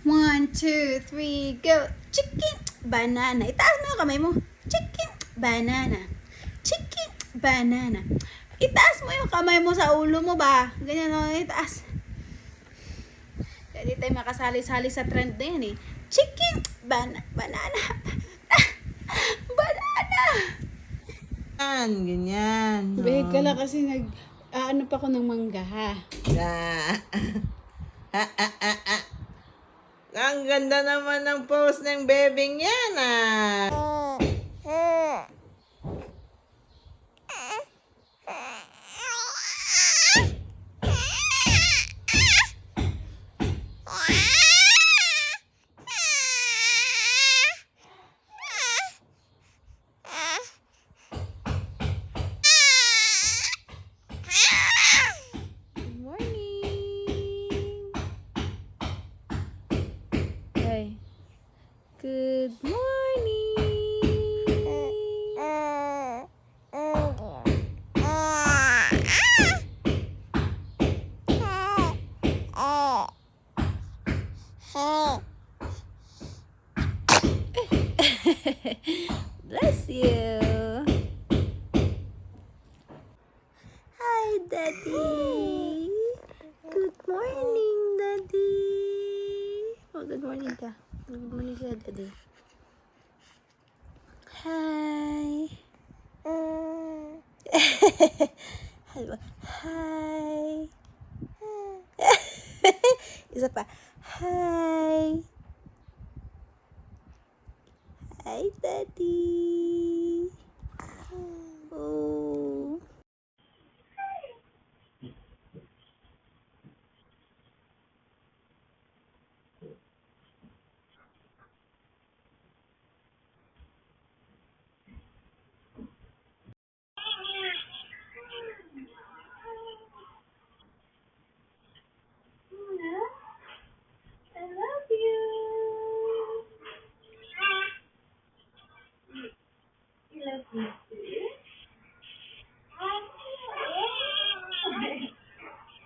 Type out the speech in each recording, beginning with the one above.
One, two, three, go. Chicken, banana. Itaas mo yung kamay mo. Chicken, banana. Chicken, banana. Itaas mo yung kamay mo sa ulo mo ba? Ganyan o, itaas. Hindi tayo makasali-sali sa trend na yan eh. Chicken, banana. Banana. Ganyan. Behave ka lang kasi ano pa ko ng mangga ha. Ang ganda naman ng pose ng bebing yan, ah. Good morning. Hey. Good morning. Bless you. Hi, Daddy. Good morning, Daddy. Oh, good morning ka. Good morning ka, Daddy. Hi. Hello. Hi. Isa pa. Hi. Hi, Daddy. Oh. I love you. You love me too.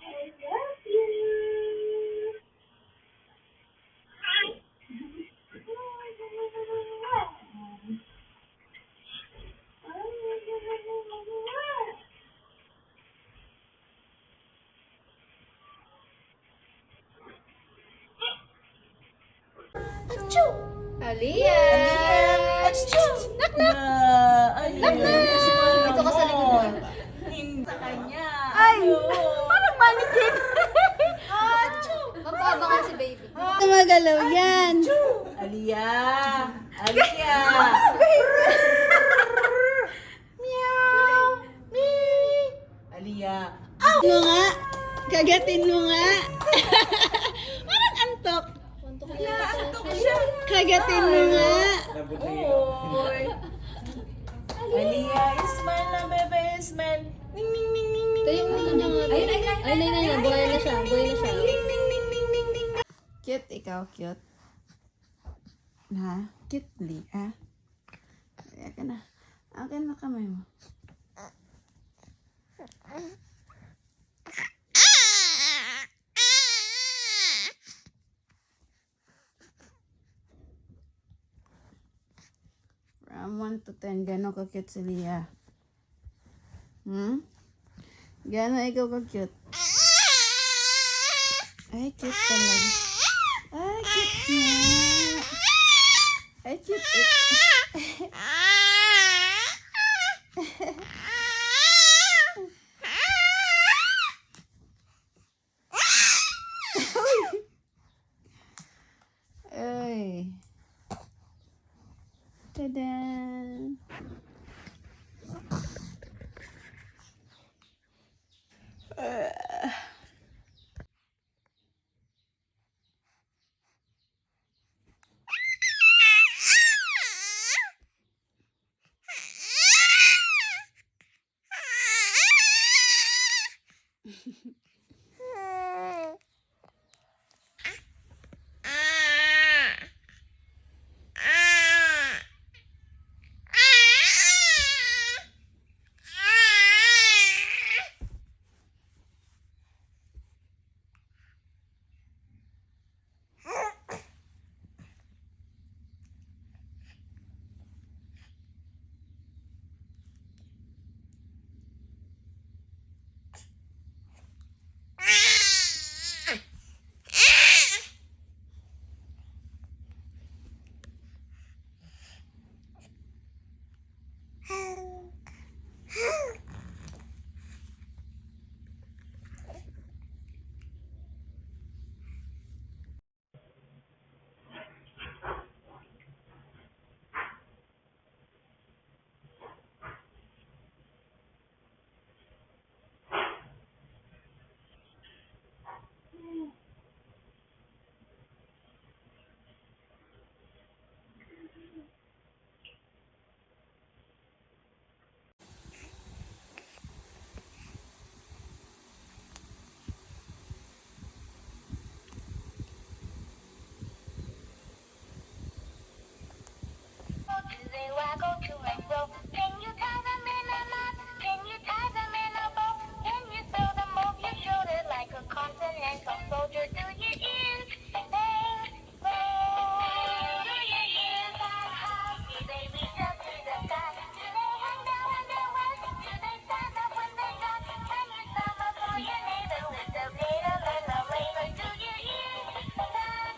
I love you. Achoo! Aliyah! Achoo! Knock, knock! Knock, knock! Ito ka sa likod mo. Sa kanya. Ay! Parang manikin! Achoo! Magpabangan si baby. Tumagalaw yan! Aliyah! Aliyah! Meow! Aliyah! Mo nga! Kagatin mo nga! Parang antok! Antok siya! Kagatin mo nga! Oy! Aliyah, smile na, bebe, smile. Ning, ning, ning, ning, ning. Tayo mo niya nga. Ayun. Buhay na siya. Cute, ikaw, cute. Ha? Cute, Lee, ha? Kaya ka na. Akin na kamay mo. From 1 to 10, gano'n ka-cute si Leah? Gano'n ikaw ka-cute? Ay, cute talaga. Ay, cute nga. Ay, cute. Ay. Tada! They waggle to and fro. Can you tie them in a knot? Can you tie them in a bow? Can you throw them over your shoulder like a continental soldier? Do your ears hang low? Do your ears hang high? Do they reach up to the sky? Do they hang down when they're wet? Do they stand up when they're done? Can you summer for your neighbor with the needle and the labor? Do your ears hang high?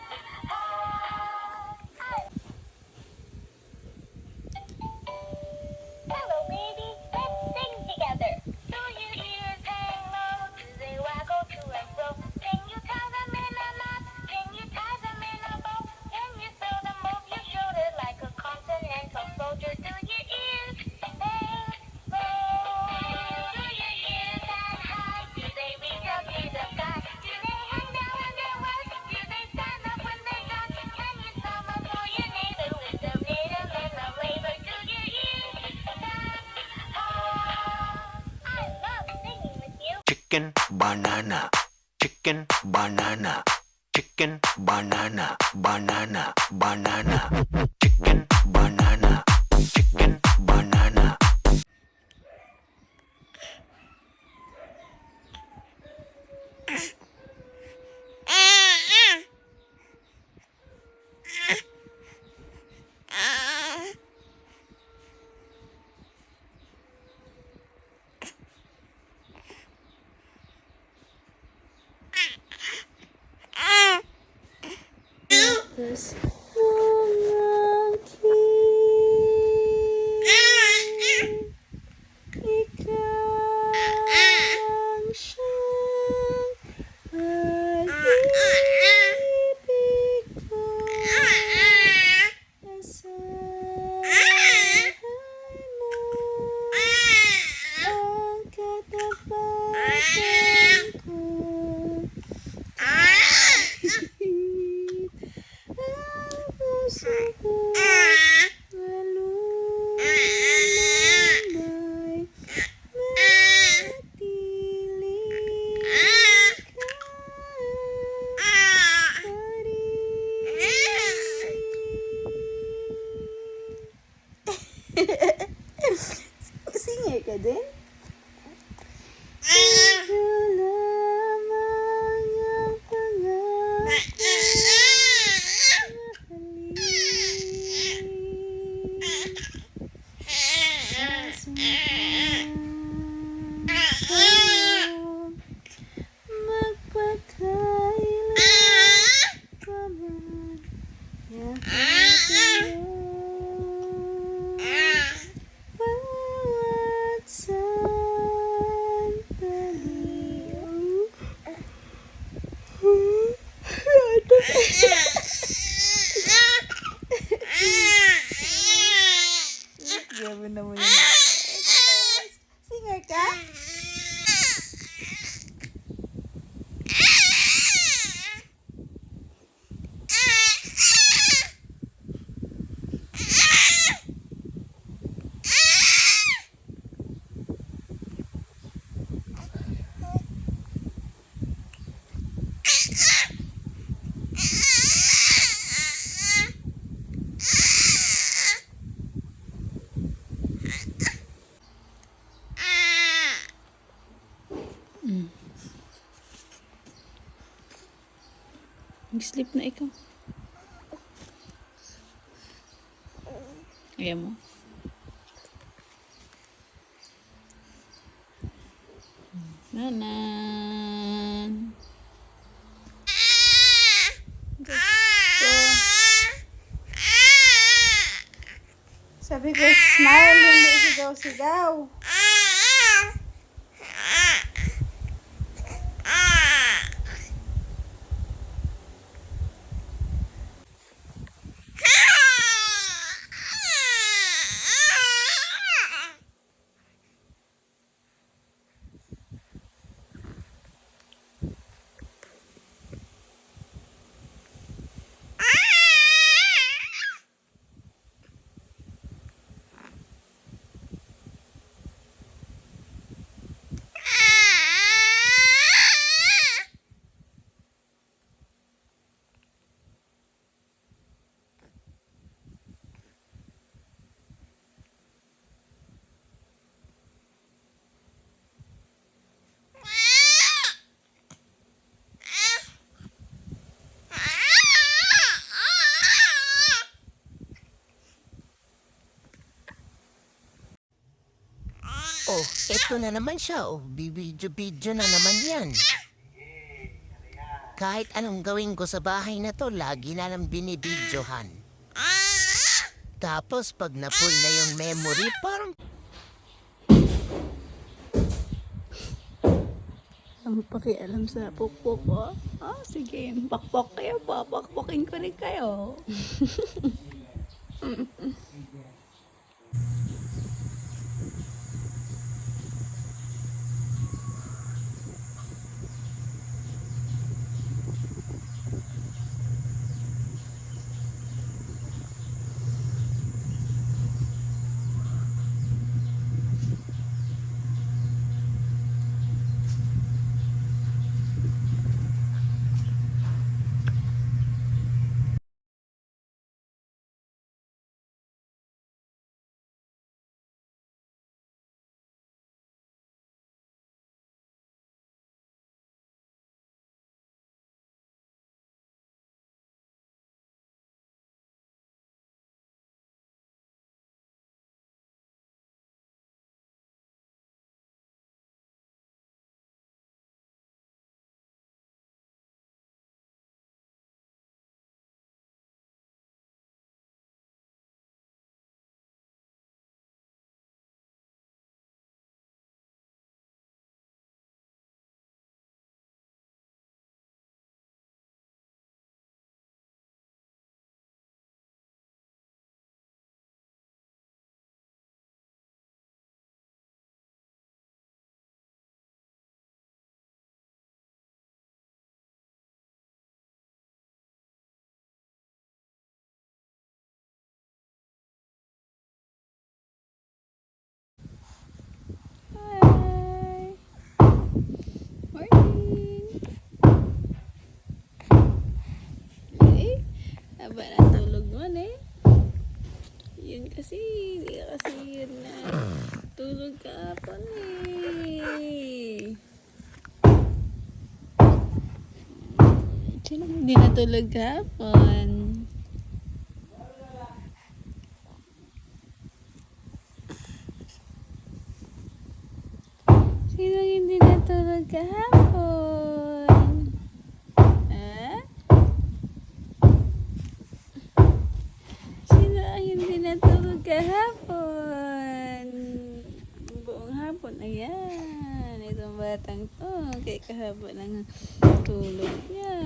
Hello, baby. Let's sing together. Do your ears hang low? Do they waggle to and fro? Can you tie them in a knot? Can you tie them in a bow? Can you throw them over your shoulder like a continental soldier? Do your ears hang low? Do your ears hang high? Do they reach up to the sky? Do they hang down when they're wet? Do they stand up when they're done? Can you summer for your neighbor with the needle and the labor? Do your ears hang high? I love singing with you. Chicken banana, chicken banana, chicken banana, banana, banana, chicken banana, chicken banana. Tapos, singer ka din? Ikaw lamang ang pangako bawat sandali. Sleep na ikaw. Ayan mo. Nanan. Sabi ko, smile, hindi sigaw-sigaw. Oh, eto na naman siya. Oh, bibidyo-bidyo na naman yan. Kahit anong gawin ko sa bahay na to, lagi na lang binibidyohan. Tapos pag na-full na yung memory, parang Ang pakialam sa pukpok ko. Sige, pakpok kayo, papakpokin ko rin kayo. Hi! Morning! Eh, haba na tulog mo eh. Yun kasi, hindi kasi yun na tulog kahapon eh. Sino hindi natulog kahapon? Sino hindi natulog kahapon? Ha? Sino ang hindi natulog kahapon? Buong hapon, ayan. Itong batang to, kay kahapon ang tulog niya.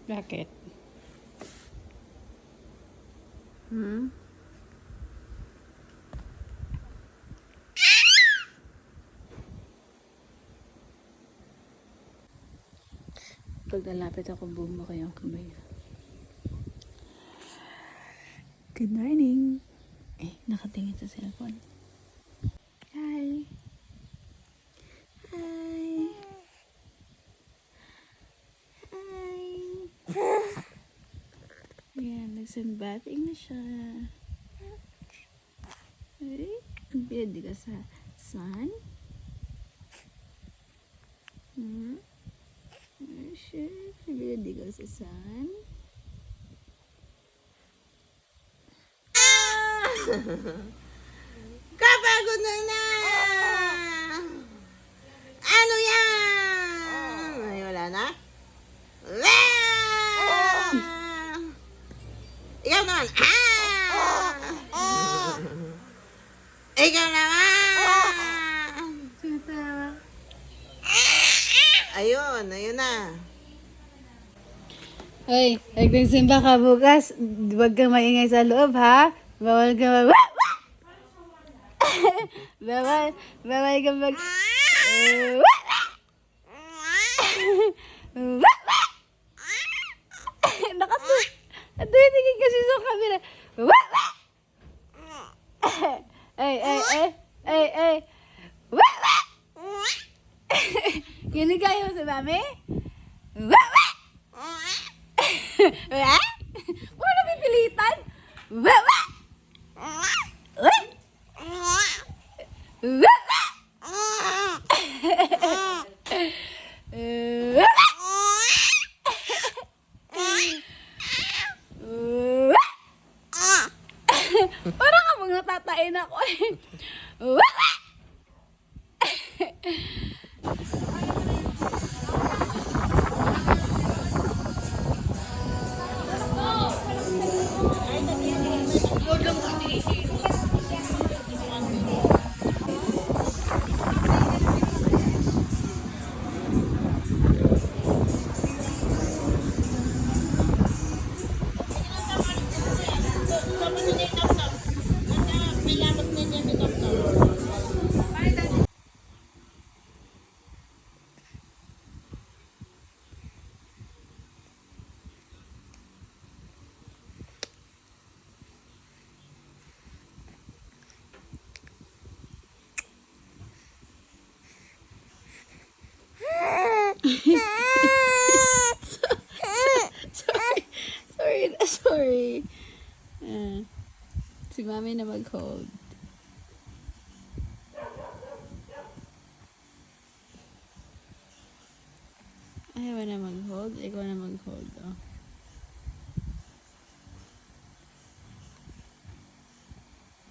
Bakit? Hmm? Pag nalapit ako, bumba kayong kamay. Good morning. Nakatingin sa cellphone. Hi. Hi. Hi. Ayan, nag-sunbathing na siya. Ay, ang pinadi ka sa sun? Sure, pinadi ka sa sun? Kapagod na! Ano yan? Ay, wala na? Ikaw naman! Ikaw naman! Ayun na. Hoy, nagsimba ka bukas. Huwag kang maingay sa loob, ha? Bawal ka mag... bawal ka mag... Nakatuwitingin kasi sa camera. Ay. Ginigay mo sa mami? Huwag na pipilitan. Parang kapag natatain ako eh. Sorry. Si mami na mag-hold. Ayaw na mag-hold. Ikaw na mag-hold. Oh.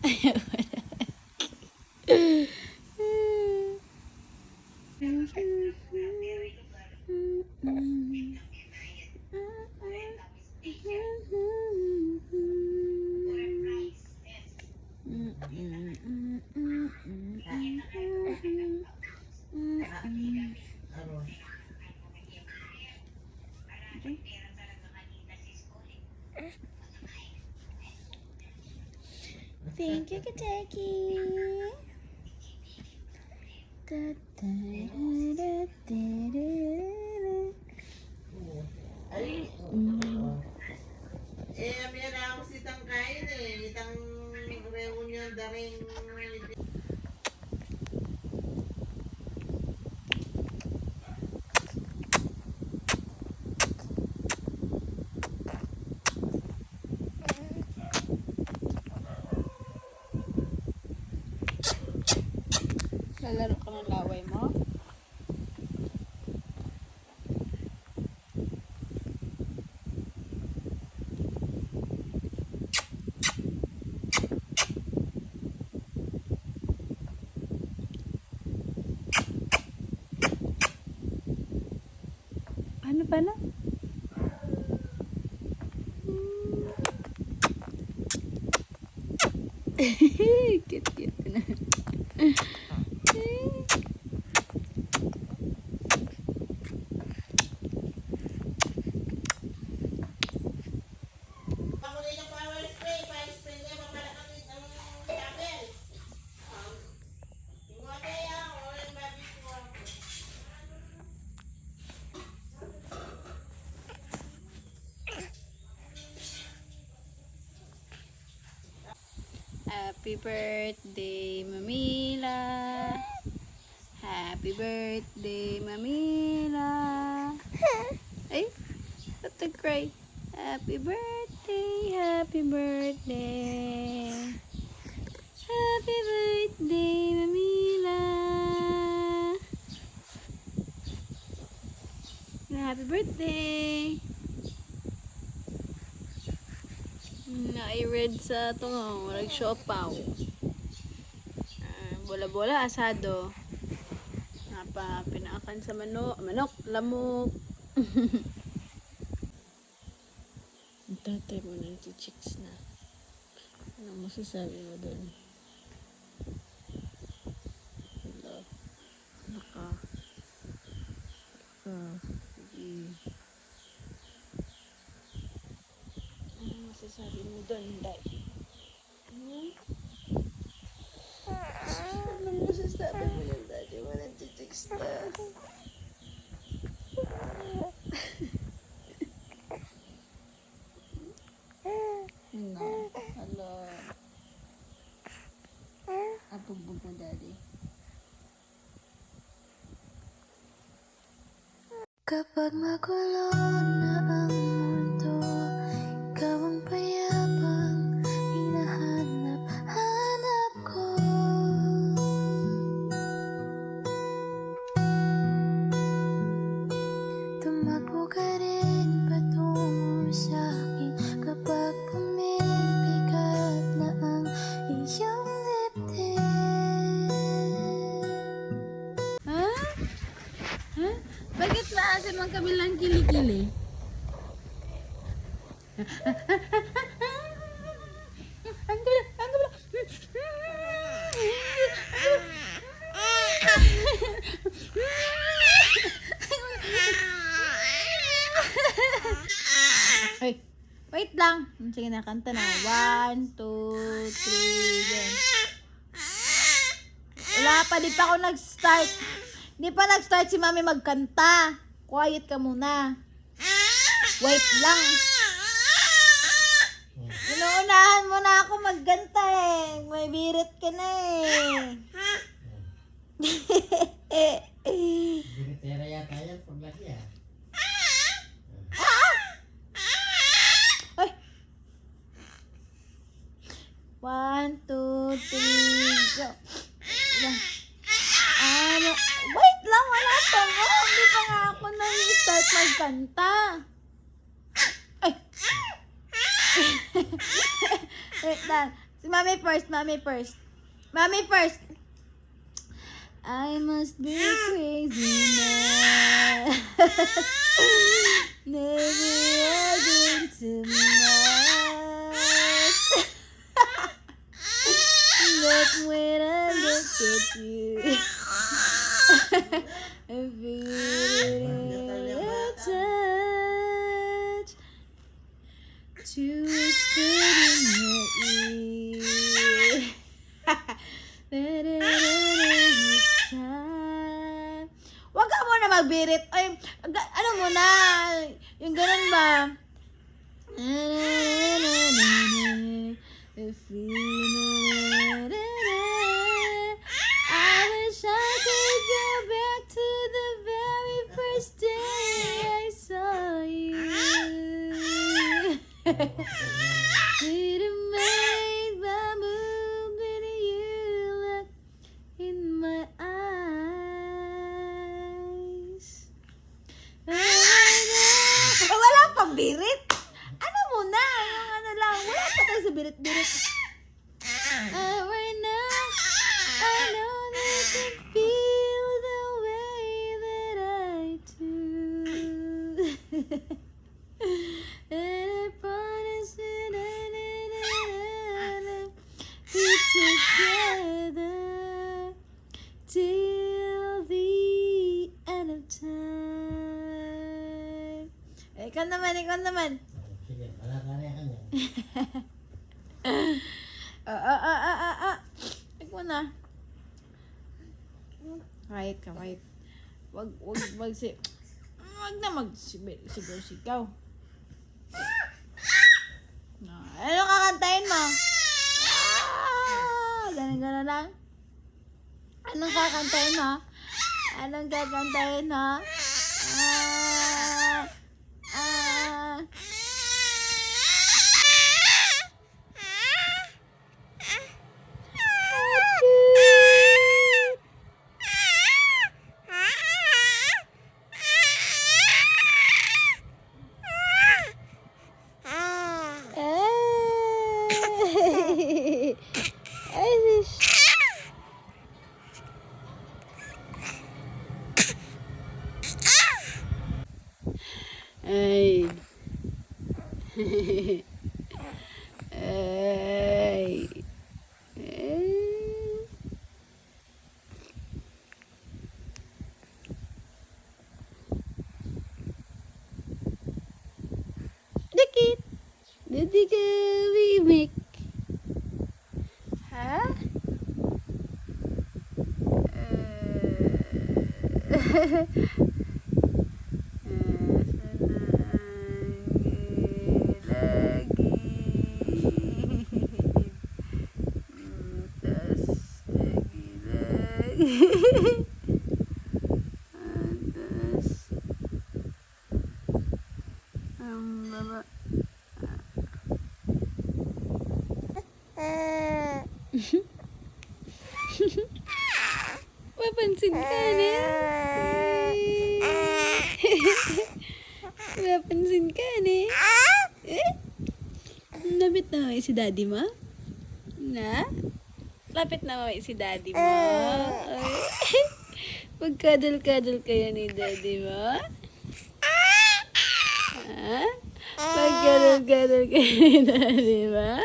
Ayaw na. Thank you, Kateki. Amira ako sitang kain itang reunion daring Lalaro ka ng laway mo? Ano pala? Cute na. Pakulay ng power spray. Happy birthday, Mamila. Happy birthday, Mamila. Ay, what to cry? Happy birthday, happy birthday. Happy birthday, Mamila. Happy birthday. Na-i-read sa ito nga, walang siopaw. Bola-bola, asado. Pinaakan sa manok, lamok. Ang tatay mo na chicks na. Ano masasabi mo doon? Hello. Sige. Ano masasabi mo doon, Day? Ano masasabi mo doon, Daddy? Walang chicks na. No. Hello. Abugbog mo, Daddy. Kapag magulo na ang mundo, ikaw ang payapang hinahanap ko. Tumakbo ka rin patungo sa akin kapag pumibigat na ang iyong dibdib. Ha? Ha? Bakit maasim ang kabilang kilikili? Ang gulo, ang gulo. Ay, wait lang. Sige na, kanta na. 1, 2, 3, go. Wala pa, di pa ako nag-start. Di pa nag-start si Mami magkanta. Quiet ka muna. Wait lang. Inuunahan mo na ako magkanta eh. May birit ka na eh. Biritera yata yan paglaki ah. Ay. 1, 2, 3, go. Ano? Wait lang, wala pa nga. Hindi pa nga ako nang-start magkanta. Ay. Wait lang. Si Mami first, Mami first. Mami first. I must be crazy now. Maybe I drink too much. But when I look at you, I feel it in your touch. To whisper in your ear. That it is time. Wag ka muna magbirit. Ay, ano muna? Yung ganun ba? The feeling. I wish I could go back to the very first day I saw you. It made my move when you look in my eyes. Wala pang birit. Ano muna? Yung ano lang. Wala pa tayo sa birit-birit. Right now, I know that you feel the way that I do. And I promise you that be together till the end of time. Ikaw naman, ikaw naman. Sige, wala ka rin yan. Ikaw na. Quiet ka, quiet. Wag na magsigaw-sigaw. Ano kakantayin mo? Anong kakantahin mo? Anong kakantahin mo? Ah, ah. Ay. Ay, ay. Ay. Dikit. Didi ka, Mimik. Ha? Ang baba. Papansin ka na. Papansin ka na. Lapit na may si daddy mo? Na? Lapit na may si daddy mo? Pagkadal-kadal kayo ni daddy mo? Ha? Pagkadal-kadal kayo ni daddy mo?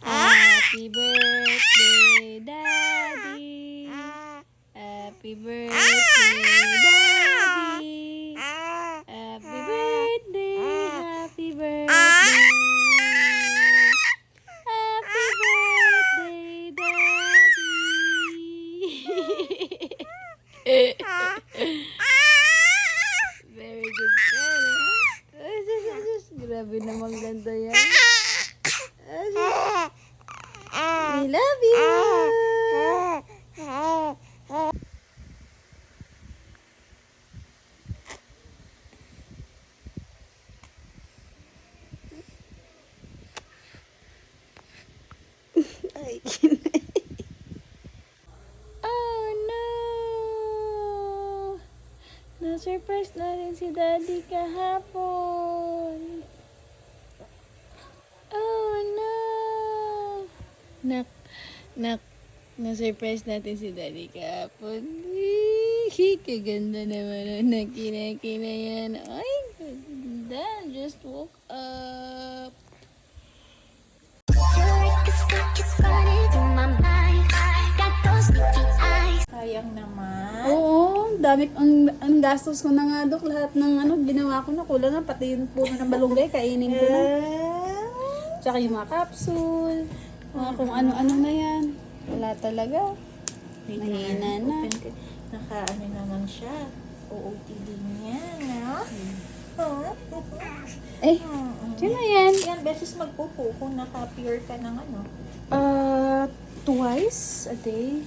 Happy birthday, Daddy. Happy birthday, Daddy. Happy birthday, happy birthday. Happy birthday, Daddy. Very good ka, grabe namang ganda yan. We love you. Ay, oh no! Na-surprise natin si Daddy kahapon. Oh no! Na-surprise natin si Daddy kahapon. Kaganda naman ang nakina yan. Ay, ganda. Just woke up. Sayang naman. Oo, ang gastos ko na nga, Dok. Lahat ng ginawa ko na. Kulang na, pati yung puno ng balunggay, kainin ko na. Tsaka yung mga capsule. Mga kung ano-ano na yan. Wala talaga. Mahina na. Naka-ano naman siya. OOTD niya, no? Eh, sino yan? Yan, beses magpupo kung naka-pure ka ng ano. Twice a day.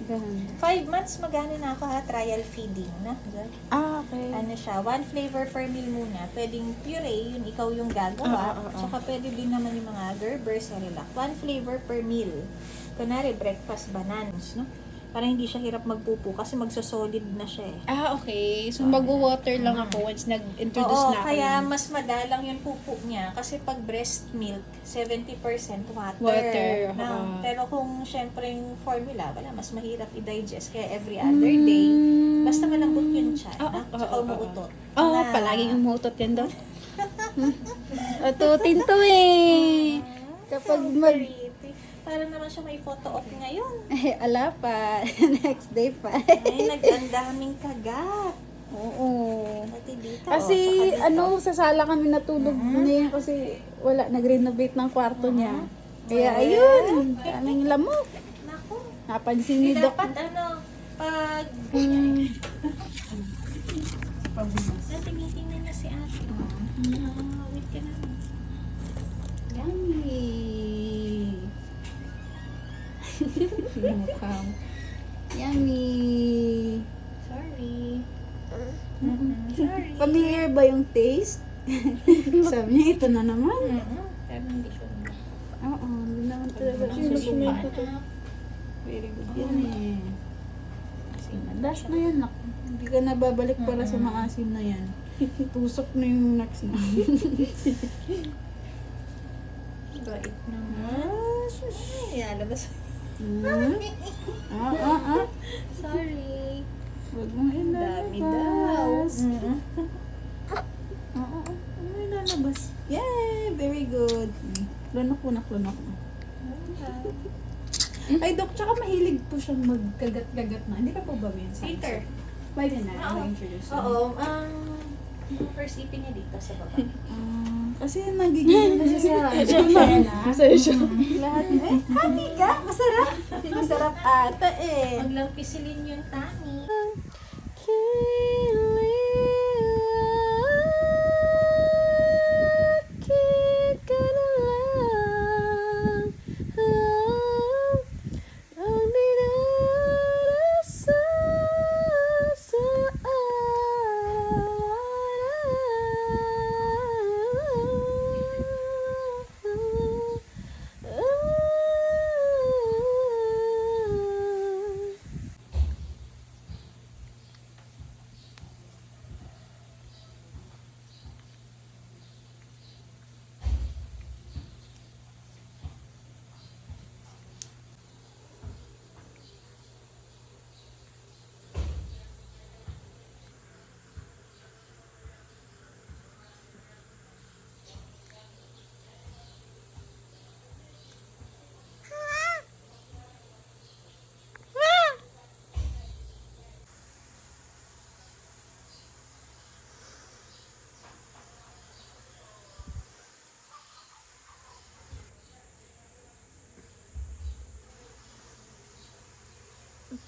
Ganun. 5 months magana na ako ha, trial feeding na. Okay. Ano siya, 1 flavor per meal muna. Pwedeng puree, yun ikaw yung gagawa. Tsaka pwede din naman yung mga Gerber, Cerelac. 1 flavor per meal. Kunwari, breakfast bananas, no? Para hindi siya hirap magpupo kasi magsasolid na siya eh. Okay. So, mag-water lang ako once nag-introduce Oo, na ako. kaya mas madalang yung pupo niya. Kasi pag breast milk, 70% water. Water, No? Pero kung syempre yung formula, wala, mas mahirap i-digest. Kaya every other day, basta malambot yung tiyan. Tsaka umuutot. Oo, palaging umuutot yan daw. Atutin to eh. Kapag Pretty. Para naman siya may photo op ngayon. ala pa. Next day pa. Ay, nag-andaming kagat. Oo. Pati dito. Kasi tsaka dito. sa sala kami natulog niya kasi wala, nag-renovate ng kwarto niya. Kaya ayun, aming lamok. Naku. Napansin ni Doc. Dapat pag Pabunas. Tingnan niya si ate. Wait ka na. Yummy! Mukha mo. Yummy! Sorry. Familiar ba yung taste? Sabi niya, ito na naman. Pero hindi siya. Oo, hindi naman talaga Susubukan. Very good yan eh. Last na yan, nak. Hindi ka na babalik para sa maasim na yan. Tusok na yung nuts na. Bait naman. Ay, alabas. Sorry. Huwag mong Dami daw. ilalabas. Oo, huwag mong ilalabas. Yay! Very good. Lunok mo na, lunok mo. Ay, Dok, tsaka mahilig po siyang magkagat-gagat na. Hindi pa po ba yun? Later. Pwede na, Oo. i-introduce. Oo. First ipin niya dito sa baba. Kasi nagiging na siya sa lahat na, happy ka? Masarap. Masarap ata eh. Huwag lang pisilin yung tani.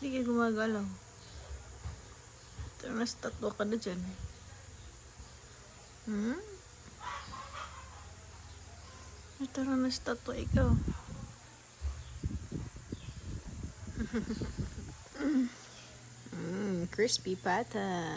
Sige, gumagalaw. Ito na, tatlo ka na dyan. Ito na, tatlo ikaw. Crispy pata.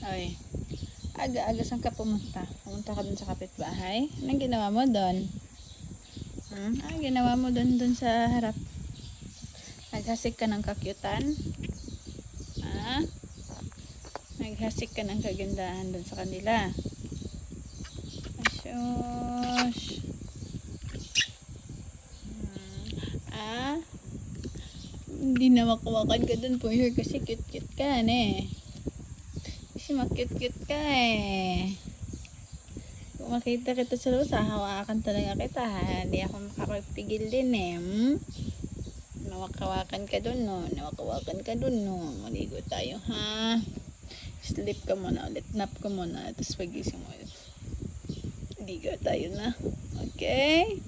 Ay, aga-aga saan ka pumunta? Pumunta ka dun sa kapitbahay? Anong ginawa mo dun? Ginawa mo dun sa harap? Naghasik ka ng kakyutan? Naghasik ka ng kagandahan dun sa kanila? Asyos! Hindi na makuwakan ka dun po kasi cute-cute ka eh. Kasi makit-cute ka eh. Kung makita kita sa labas, hawakan talaga kita ha. Hindi ako makapagpigil din eh. Nawakawakan ka dun no. Nawakawakan ka dun no. Maligo tayo ha. Sleep ka muna ulit. Nap ka muna. Tapos pagising mo ulit. Ligo tayo na. Okay?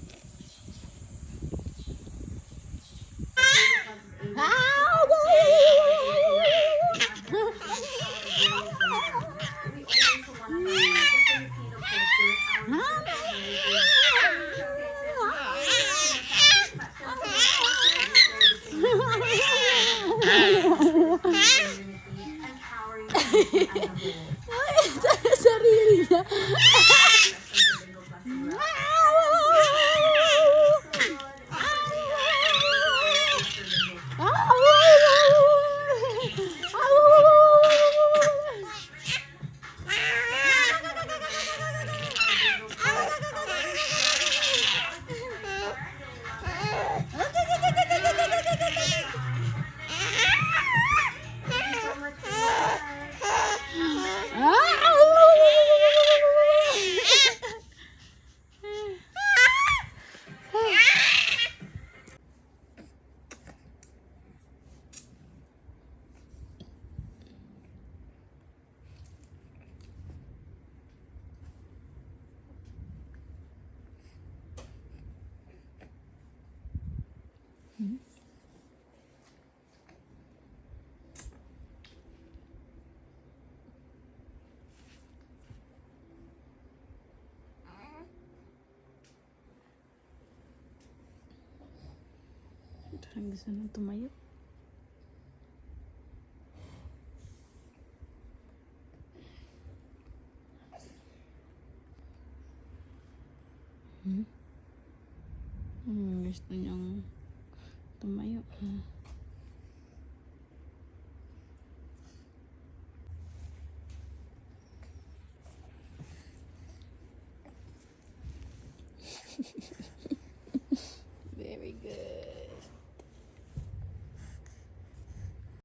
Ang gusto nang tumayo. Gusto niyang tumayo.